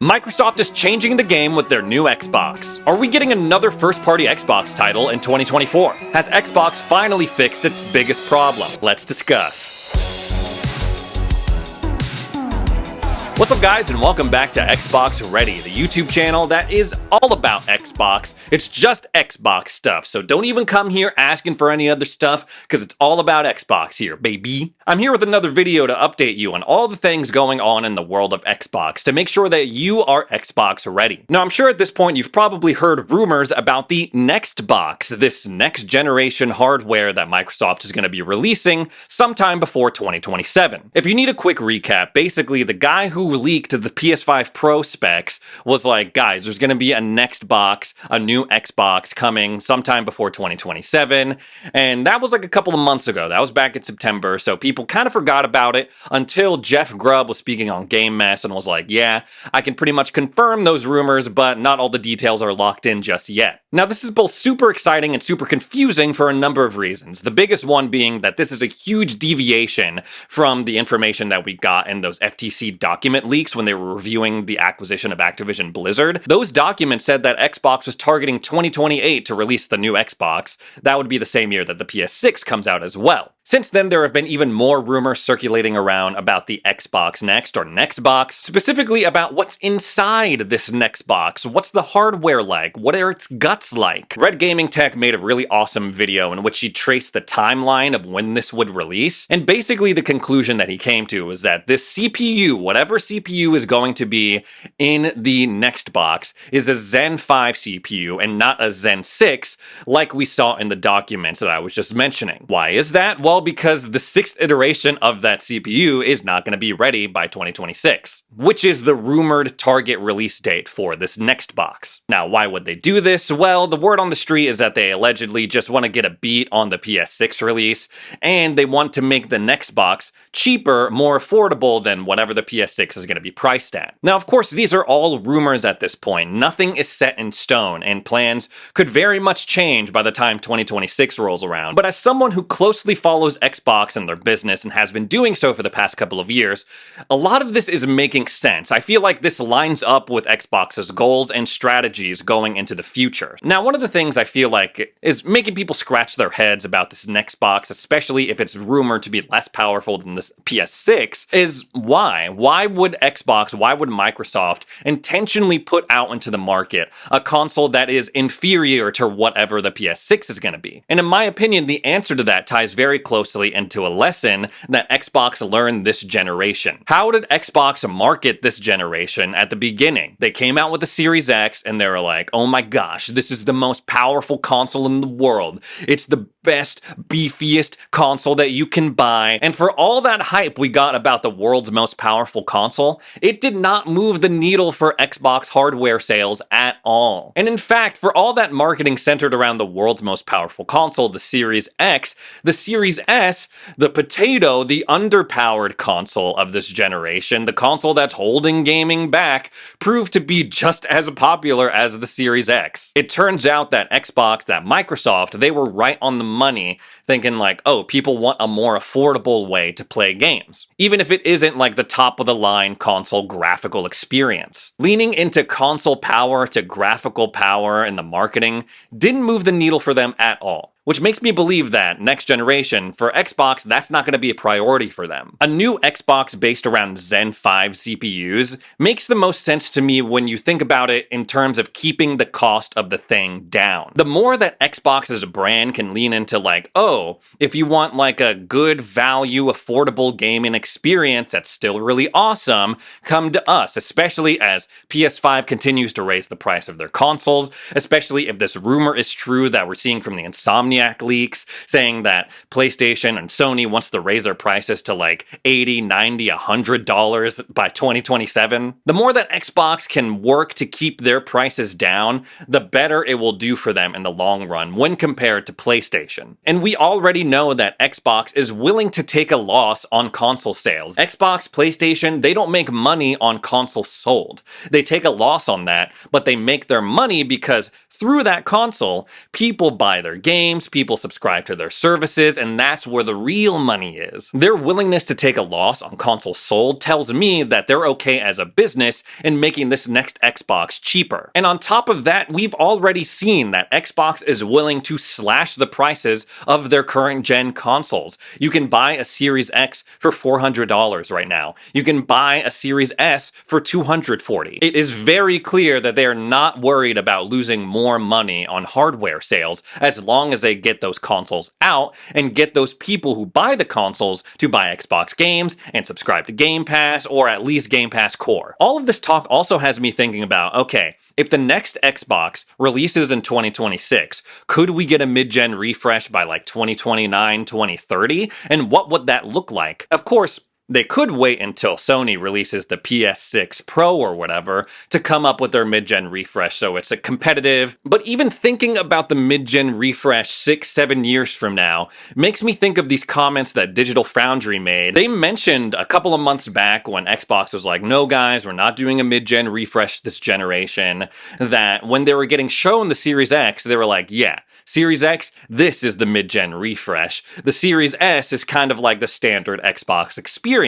Microsoft is changing the game with their new Xbox. Are we getting another first-party Xbox title in 2024? Has Xbox finally fixed its biggest problem? Let's discuss. What's up guys, and welcome back to Xbox Ready, the YouTube channel that is all about Xbox. It's just Xbox stuff, so don't even come here asking for any other stuff, because it's all about Xbox here, baby. I'm here with another video to update you on all the things going on in the world of Xbox to make sure that you are Xbox ready. Now, I'm sure at this point you've probably heard rumors about the next box, this next generation hardware that Microsoft is going to be releasing sometime before 2027. If you need a quick recap, basically the guy who leaked the PS5 Pro specs was like, guys, there's going to be a next box, a new Xbox coming sometime before 2027, and that was like a couple of months ago. That was back in September, so people kind of forgot about it until Jeff Grubb was speaking on Game Mess and was like, yeah, I can pretty much confirm those rumors, but not all the details are locked in just yet. Now, this is both super exciting and super confusing for a number of reasons. The biggest one being that this is a huge deviation from the information that we got in those FTC document leaks when they were reviewing the acquisition of Activision Blizzard. Those documents said that Xbox was targeting 2028 to release the new Xbox. That would be the same year that the PS6 comes out as well. Since then, there have been even more rumors circulating around about the Xbox Next or Nextbox, specifically about what's inside this next box. What's the hardware like? What are its guts like? Red Gaming Tech made a really awesome video in which he traced the timeline of when this would release, and basically the conclusion that he came to was that this CPU, whatever CPU is going to be in the next box, is a Zen 5 CPU and not a Zen 6 like we saw in the documents that I was just mentioning. Why is that? Well, because the 6th iteration of that CPU is not going to be ready by 2026, which is the rumored target release date for this next box. Now, why would they do this? Well, the word on the street is that they allegedly just want to get a beat on the PS6 release, and they want to make the next box cheaper, more affordable than whatever the PS6 is going to be priced at. Now, of course, these are all rumors at this point. Nothing is set in stone, and plans could very much change by the time 2026 rolls around. But as someone who closely follows Xbox and their business and has been doing so for the past couple of years, a lot of this is making sense. I feel like this lines up with Xbox's goals and strategies going into the future. Now, one of the things I feel like is making people scratch their heads about this next box, especially if it's rumored to be less powerful than this PS6, is why? Why would Microsoft intentionally put out into the market a console that is inferior to whatever the PS6 is going to be? And in my opinion, the answer to that ties very closely into a lesson that Xbox learned this generation. How did Xbox market this generation at the beginning? They came out with the Series X and they were like, oh my gosh, this is the most powerful console in the world. It's the best, beefiest console that you can buy. And for all that hype we got about the world's most powerful console, it did not move the needle for Xbox hardware sales at all. And in fact, for all that marketing centered around the world's most powerful console, the Series X, the Series S, the potato, the underpowered console of this generation, the console that's holding gaming back, proved to be just as popular as the Series X. It turns out that Xbox, that Microsoft, they were right on the money, thinking like, oh, people want a more affordable way to play games, even if it isn't like the top of the line console graphical experience. Leaning into console power to graphical power in the marketing didn't move the needle for them at all. Which makes me believe that next generation, for Xbox, that's not going to be a priority for them. A new Xbox based around Zen 5 CPUs makes the most sense to me when you think about it in terms of keeping the cost of the thing down. The more that Xbox as a brand can lean into like, oh, if you want like a good value, affordable gaming experience that's still really awesome, come to us, especially as PS5 continues to raise the price of their consoles, especially if this rumor is true that we're seeing from the Insomniac leaks saying that PlayStation and Sony wants to raise their prices to like $80, $90, $100 by 2027. The more that Xbox can work to keep their prices down, the better it will do for them in the long run when compared to PlayStation. And we already know that Xbox is willing to take a loss on console sales. Xbox, PlayStation, they don't make money on consoles sold. They take a loss on that, but they make their money because through that console, people buy their games, games, people subscribe to their services, and that's where the real money is. Their willingness to take a loss on consoles sold tells me that they're okay as a business in making this next Xbox cheaper. And on top of that, we've already seen that Xbox is willing to slash the prices of their current gen consoles. You can buy a Series X for $400 right now. You can buy a Series S for $240. It is very clear that they are not worried about losing more money on hardware sales as long as they get those consoles out and get those people who buy the consoles to buy Xbox games and subscribe to Game Pass or at least Game Pass Core. All of this talk also has me thinking about, okay, if the next Xbox releases in 2026, could we get a mid-gen refresh by like 2029, 2030? And what would that look like? Of course, they could wait until Sony releases the PS6 Pro or whatever to come up with their mid-gen refresh so it's a competitive. But even thinking about the mid-gen refresh 6-7 years from now makes me think of these comments that Digital Foundry made. They mentioned a couple of months back when Xbox was like, no guys, we're not doing a mid-gen refresh this generation, that when they were getting shown the Series X, they were like, yeah, Series X, this is the mid-gen refresh. The Series S is kind of like the standard Xbox experience.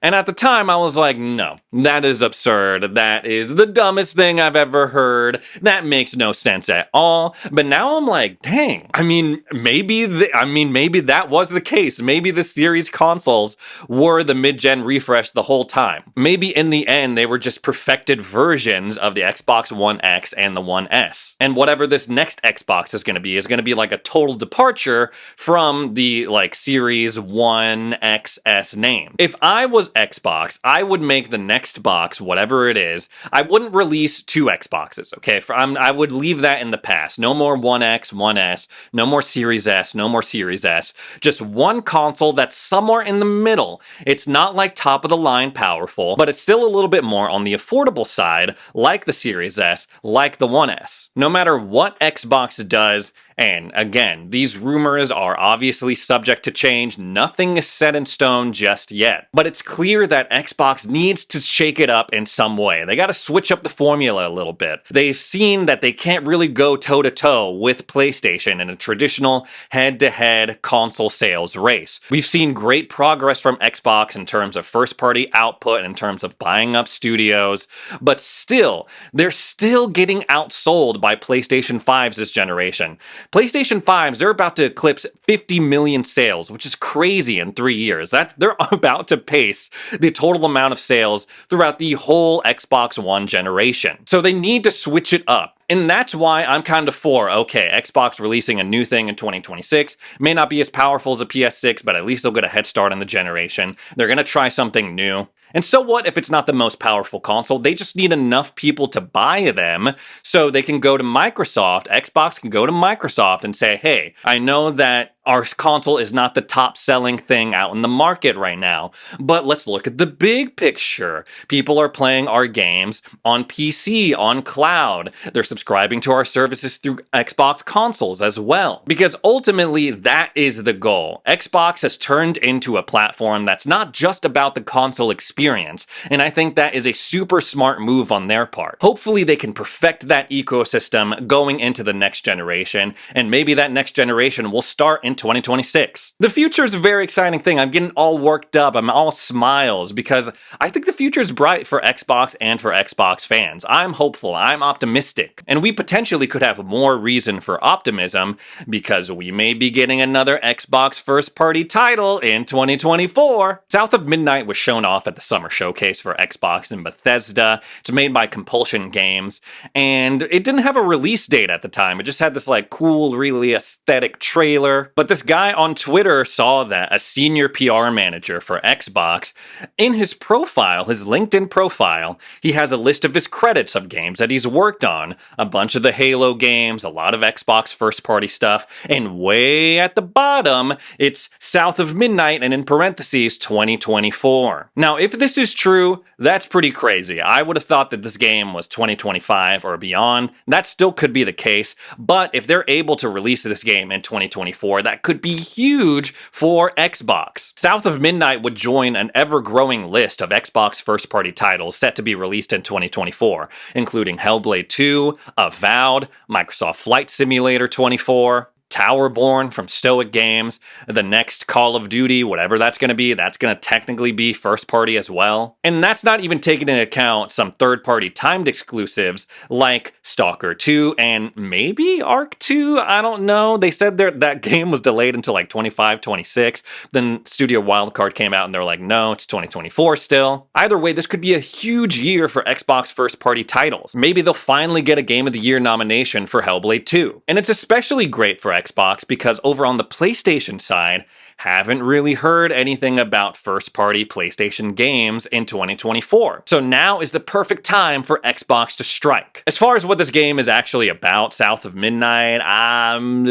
And at the time, I was like, no, that is absurd. That is the dumbest thing I've ever heard. That makes no sense at all. But now I'm like, dang, maybe that was the case. Maybe the Series consoles were the mid-gen refresh the whole time. Maybe in the end, they were just perfected versions of the Xbox One X and the One S. And whatever this next Xbox is going to be like a total departure from the like Series 1 XS name. If I was Xbox, I would make the next box, whatever it is, I wouldn't release two Xboxes, okay? I would leave that in the past. No more 1X, 1S, no more Series S, no more Series S. Just one console that's somewhere in the middle. It's not like top of the line powerful, but it's still a little bit more on the affordable side, like the Series S, like the 1S. No matter what Xbox does, and again, these rumors are obviously subject to change. Nothing is set in stone just yet. But it's clear that Xbox needs to shake it up in some way. They gotta switch up the formula a little bit. They've seen that they can't really go toe-to-toe with PlayStation in a traditional head-to-head console sales race. We've seen great progress from Xbox in terms of first-party output, in terms of buying up studios, but still, they're still getting outsold by PlayStation 5s this generation. PlayStation 5s, they're about to eclipse 50 million sales, which is crazy in 3 years. They're about to pace the total amount of sales throughout the whole Xbox One generation. So they need to switch it up. And that's why I'm kind of for, okay, Xbox releasing a new thing in 2026. May not be as powerful as a PS6, but at least they'll get a head start on the generation. They're going to try something new. And so what if it's not the most powerful console? They just need enough people to buy them so they can go to Microsoft, Xbox can go to Microsoft and say, hey, I know that our console is not the top selling thing out in the market right now, but let's look at the big picture. People are playing our games on PC, on cloud. They're subscribing to our services through Xbox consoles as well. Because ultimately, that is the goal. Xbox has turned into a platform that's not just about the console experience, and I think that is a super smart move on their part. Hopefully, they can perfect that ecosystem going into the next generation, and maybe that next generation will start in 2026. The future is a very exciting thing. I'm getting all worked up. I'm all smiles because I think the future is bright for Xbox and for Xbox fans. I'm hopeful. I'm optimistic. And we potentially could have more reason for optimism because we may be getting another Xbox first-party title in 2024. South of Midnight was shown off at the Summer Showcase for Xbox and Bethesda. It's made by Compulsion Games, and it didn't have a release date at the time. It just had this like cool, really aesthetic trailer. But this guy on Twitter saw that a senior PR manager for Xbox, in his profile, his LinkedIn profile, he has a list of his credits of games that he's worked on. A bunch of the Halo games, a lot of Xbox first-party stuff, and way at the bottom, it's South of Midnight and in parentheses, 2024. Now, if this is true, that's pretty crazy. I would have thought that this game was 2025 or beyond. That still could be the case, but if they're able to release this game in 2024, that could be huge for Xbox. South of Midnight would join an ever-growing list of Xbox first-party titles set to be released in 2024, including Hellblade 2, Avowed, Microsoft Flight Simulator 24, Towerborn from Stoic Games, the next Call of Duty, whatever that's going to technically be first party as well. And that's not even taking into account some third party timed exclusives like Stalker 2 and maybe Ark 2. I don't know. They said that game was delayed until like 25, 26. Then Studio Wildcard came out and they're like, no, it's 2024 still. Either way, this could be a huge year for Xbox first party titles. Maybe they'll finally get a Game of the Year nomination for Hellblade 2. And it's especially great for Xbox because over on the PlayStation side, haven't really heard anything about first-party PlayStation games in 2024. So now is the perfect time for Xbox to strike. As far as what this game is actually about, South of Midnight, I don't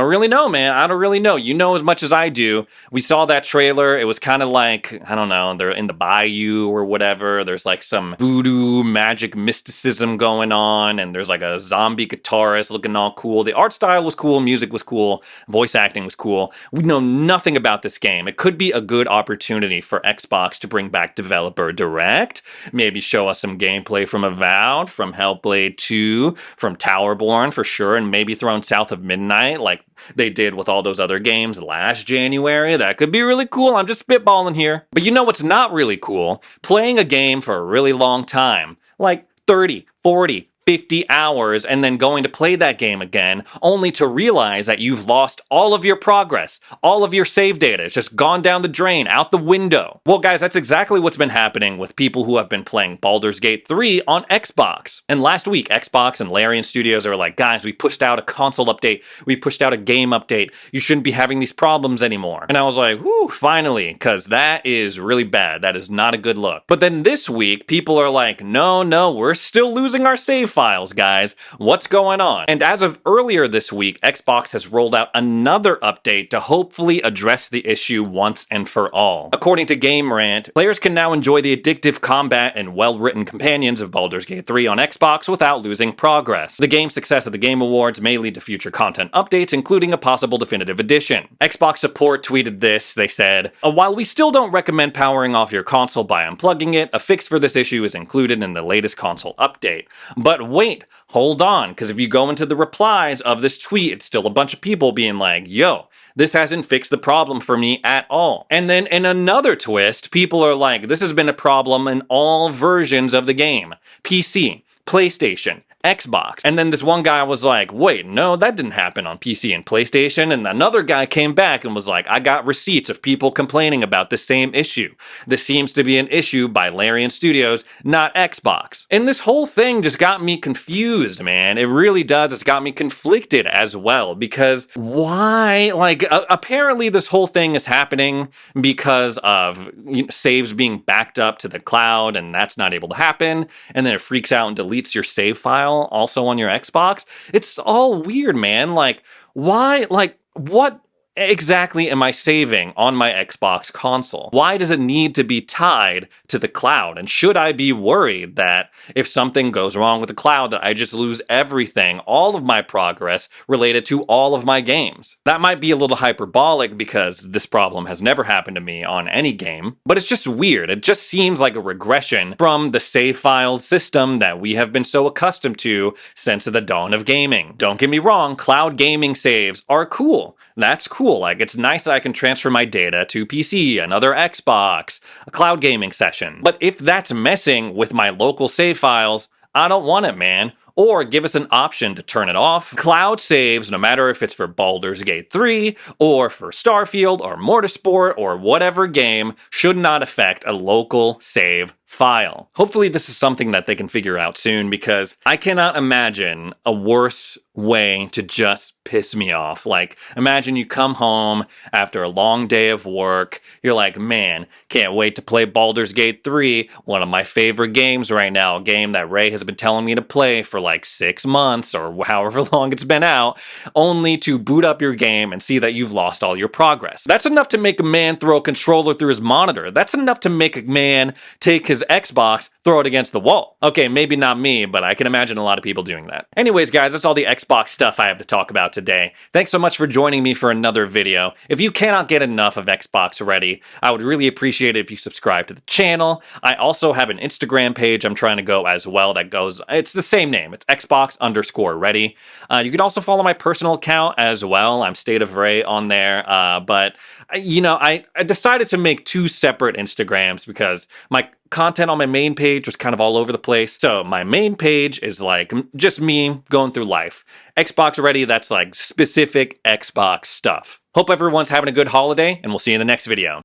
really know, man. I don't really know. You know as much as I do. We saw that trailer. It was kind of like, I don't know, they're in the bayou or whatever. There's like some voodoo magic mysticism going on, and there's like a zombie guitarist looking all cool. The art style was cool, music was cool, voice acting was cool. We know nothing about this game. It could be a good opportunity for Xbox to bring back Developer Direct, maybe show us some gameplay from Avowed, from Hellblade 2, from Towerborn for sure, and maybe throw in South of Midnight like they did with all those other games last January. That could be really cool. I'm just spitballing here. But you know what's not really cool? Playing a game for a really long time, like 30, 40, 50 hours and then going to play that game again, only to realize that you've lost all of your progress, all of your save data. It's just gone down the drain, out the window. Well, guys, that's exactly what's been happening with people who have been playing Baldur's Gate 3 on Xbox. And last week, Xbox and Larian Studios are like, guys, we pushed out a console update. We pushed out a game update. You shouldn't be having these problems anymore. And I was like, whew, finally, because that is really bad. That is not a good look. But then this week, people are like, no, we're still losing our save files, guys. What's going on? And as of earlier this week, Xbox has rolled out another update to hopefully address the issue once and for all. According to Game Rant, players can now enjoy the addictive combat and well-written companions of Baldur's Gate 3 on Xbox without losing progress. The game's success at the Game Awards may lead to future content updates, including a possible definitive edition. Xbox support tweeted this. They said, while we still don't recommend powering off your console by unplugging it, a fix for this issue is included in the latest console update. But wait, hold on, because if you go into the replies of this tweet, it's still a bunch of people being like, yo, this hasn't fixed the problem for me at all. And then in another twist, people are like, this has been a problem in all versions of the game. PC, PlayStation, Xbox. And then this one guy was like, wait, no, that didn't happen on PC and PlayStation. And another guy came back and was like, I got receipts of people complaining about the same issue. This seems to be an issue by Larian Studios, not Xbox. And this whole thing just got me confused, man. It really does. It's got me conflicted as well, because why? Like, apparently this whole thing is happening because of saves being backed up to the cloud, and that's not able to happen. And then it freaks out and deletes your save file also on your Xbox. It's all weird, man. Like, why? Like, what exactly am I saving on my Xbox console? Why does it need to be tied to the cloud? And should I be worried that if something goes wrong with the cloud, that I just lose everything, all of my progress related to all of my games? That might be a little hyperbolic because this problem has never happened to me on any game, but it's just weird. It just seems like a regression from the save file system that we have been so accustomed to since the dawn of gaming. Don't get me wrong, cloud gaming saves are cool. That's cool. Like, it's nice that I can transfer my data to PC, another Xbox, a cloud gaming session. But if that's messing with my local save files, I don't want it, man. Or give us an option to turn it off. Cloud saves, no matter if it's for Baldur's Gate 3, or for Starfield, or Motorsport, or whatever game, should not affect a local save file. Hopefully this is something that they can figure out soon, because I cannot imagine a worse way to just piss me off. Like, imagine you come home after a long day of work, you're like, man, can't wait to play Baldur's Gate 3, one of my favorite games right now, a game that Ray has been telling me to play for like 6 months or however long it's been out, only to boot up your game and see that you've lost all your progress. That's enough to make a man throw a controller through his monitor. That's enough to make a man take his is Xbox, throw it against the wall. Okay, maybe not me, but I can imagine a lot of people doing that. Anyways, guys, that's all the Xbox stuff I have to talk about today. Thanks so much for joining me for another video. If you cannot get enough of Xbox Ready, I would really appreciate it if you subscribe to the channel. I also have an Instagram page I'm trying to go as well that goes, it's the same name. It's Xbox_Ready. You can also follow my personal account as well. I'm State of Ray on there. But, you know, I decided to make two separate Instagrams because my content on my main page was kind of all over the place. So my main page is like just me going through life. Xbox Ready, that's like specific Xbox stuff. Hope everyone's having a good holiday, and we'll see you in the next video.